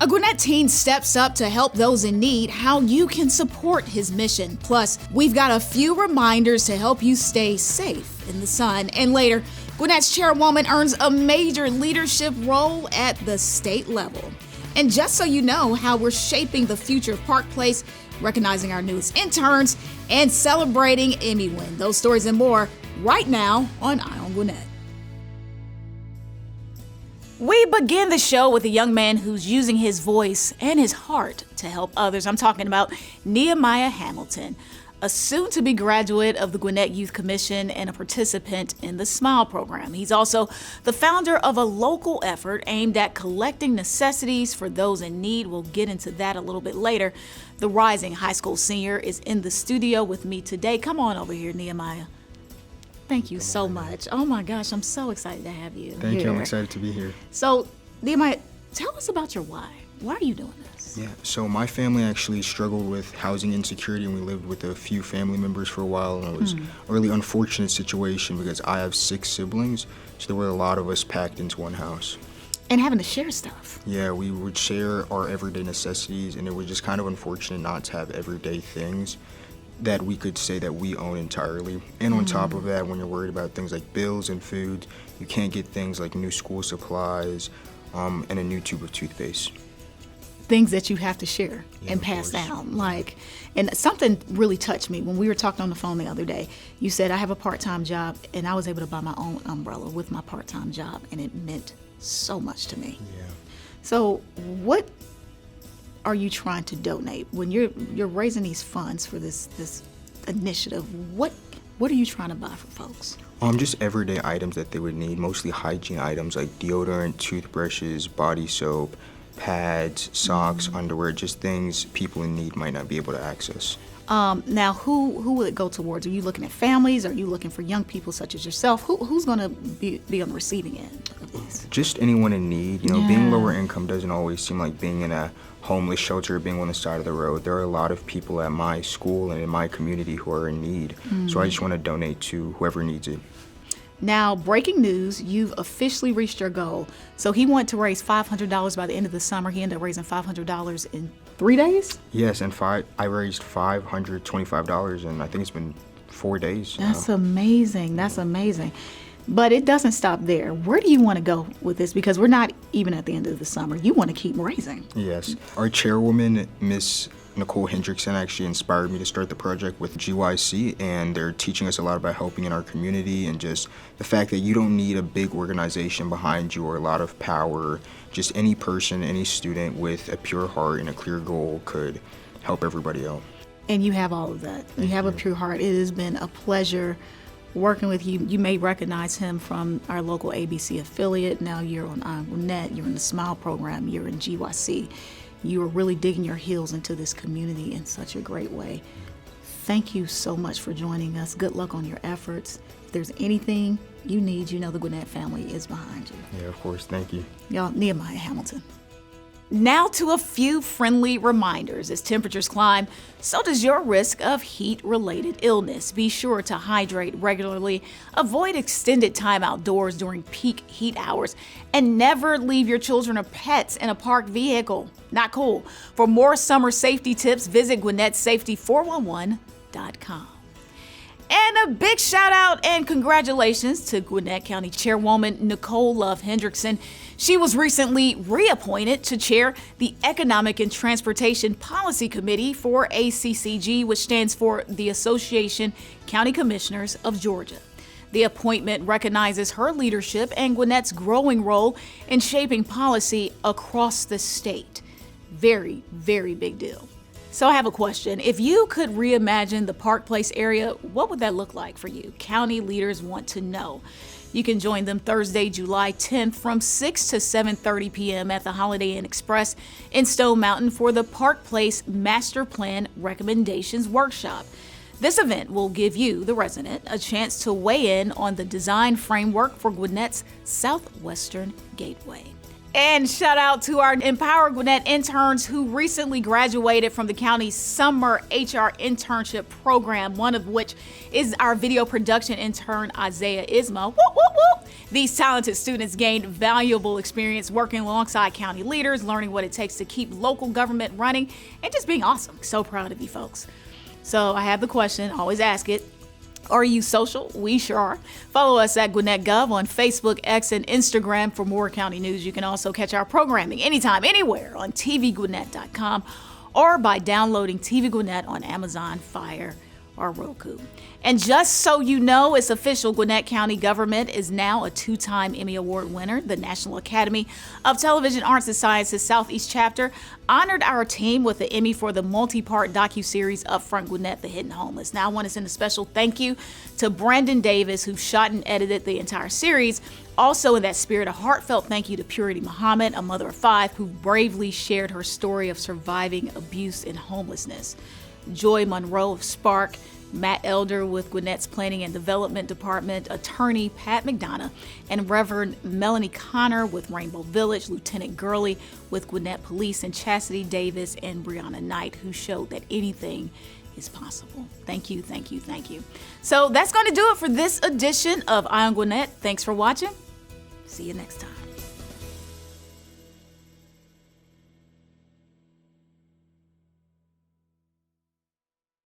A Gwinnett teen steps up to help those in need, how you can support his mission. Plus, we've got a few reminders to help you stay safe in the sun. And later, Gwinnett's chairwoman earns a major leadership role at the state level. And just so you know how we're shaping the future of Park Place, recognizing our newest interns, and celebrating Emmy win. Those stories and more right now on Eye on Gwinnett. We begin the show with a young man who's using his voice and his heart to help others. I'm talking about Nehemiah Hamilton, a soon-to-be graduate of the Gwinnett Youth Commission and a participant in the SMILE program. He's also the founder of a local effort aimed at collecting necessities for those in need. We'll get into that a little bit later. The rising high school senior is in the studio with me today. Come on over here, Nehemiah. Thank you so much. Oh my gosh, I'm so excited to have you Thank you, I'm excited to be here. So, Nehemiah, tell us about your why. Why are you doing this? Yeah, so my family actually struggled with housing insecurity, and we lived with a few family members for a while, and it was a really unfortunate situation because I have 6 siblings, so there were a lot of us packed into one house. And having to share stuff. Yeah, we would share our everyday necessities, and it was just kind of unfortunate not to have everyday things that we could say that we own entirely. And on top of that, when you're worried about things like bills and food, you can't get things like new school supplies and a new tube of toothpaste. Things that you have to share and pass down. And something really touched me when we were talking on the phone the other day. You said, I have a part-time job, and I was able to buy my own umbrella with my part-time job, and it meant so much to me. Yeah. So what are you trying to donate when you're raising these funds for this initiative? What are you trying to buy for folks? Just everyday items that they would need, mostly hygiene items like deodorant, toothbrushes, body soap, pads, socks, underwear, just things people in need might not be able to access. Now, who will it go towards? Are you looking at families? Are you looking for young people such as yourself? Who's going to be on the receiving end of these? Just anyone in need. Being lower income doesn't always seem like being in a homeless shelter or being on the side of the road. There are a lot of people at my school and in my community who are in need. So I just want to donate to whoever needs it. Now, breaking news, you've officially reached your goal. So he wanted to raise $500 by the end of the summer. He ended up raising $500 in 3 days? Yes, and I raised $525, and I think it's been 4 days. That's amazing. That's amazing. But it doesn't stop there. Where do you want to go with this? Because we're not even at the end of the summer. You want to keep raising. Yes. Our chairwoman, Miss Nicole Hendrickson, actually inspired me to start the project with GYC, and they're teaching us a lot about helping in our community and just the fact that you don't need a big organization behind you or a lot of power. Just any person, any student with a pure heart and a clear goal could help everybody out. And you have all of that. You have a pure heart. It has been a pleasure working with you. You may recognize him from our local ABC affiliate. Now you're on Gwinnett, you're in the SMILE program, you're in GYC. You are really digging your heels into this community in such a great way. Thank you so much for joining us. Good luck on your efforts. If there's anything you need, you know the Gwinnett family is behind you. Yeah, of course. Thank you. Y'all, Nehemiah Hamilton. Now to a few friendly reminders. As temperatures climb, so does your risk of heat-related illness. Be sure to hydrate regularly, avoid extended time outdoors during peak heat hours, and never leave your children or pets in a parked vehicle. Not cool. For more summer safety tips, visit GwinnettSafety411.com. And a big shout out and congratulations to Gwinnett County Chairwoman Nicole Love Hendrickson. She was recently reappointed to chair the Economic and Transportation Policy Committee for ACCG, which stands for the Association County Commissioners of Georgia. The appointment recognizes her leadership and Gwinnett's growing role in shaping policy across the state. Very, very big deal. So I have a question. If you could reimagine the Park Place area, what would that look like for you? County leaders want to know. You can join them Thursday, July 10th from 6 to 7:30 p.m. at the Holiday Inn Express in Stone Mountain for the Park Place Master Plan Recommendations Workshop. This event will give you, the resident, a chance to weigh in on the design framework for Gwinnett's Southwestern Gateway. And shout out to our Empower Gwinnett interns who recently graduated from the county's summer HR internship program, one of which is our video production intern, Isaiah Isma. Woo, woo, woo. These talented students gained valuable experience working alongside county leaders, learning what it takes to keep local government running, and just being awesome. So proud of you folks. So I have the question, always ask it. Are you social? We sure are. Follow us at Gwinnett Gov on Facebook, X, and Instagram for more county news. You can also catch our programming anytime, anywhere on tvgwinnett.com or by downloading TV Gwinnett on Amazon, Fire, or Roku. And just so you know, it's official, Gwinnett County government is now a 2-time Emmy Award winner. The National Academy of Television Arts and Sciences Southeast Chapter honored our team with the Emmy for the multi-part docuseries Upfront Gwinnett, The Hidden Homeless. Now I want to send a special thank you to Brandon Davis, who shot and edited the entire series. Also in that spirit, a heartfelt thank you to Purity Muhammad, a mother of 5, who bravely shared her story of surviving abuse and homelessness. Joy Monroe of Spark, Matt Elder with Gwinnett's Planning and Development Department, attorney Pat McDonough, and Reverend Melanie Connor with Rainbow Village, Lieutenant Gurley with Gwinnett Police, and Chastity Davis and Brianna Knight, who showed that anything is possible. Thank you, thank you, thank you. So that's going to do it for this edition of Eye on Gwinnett. Thanks for watching. See you next time.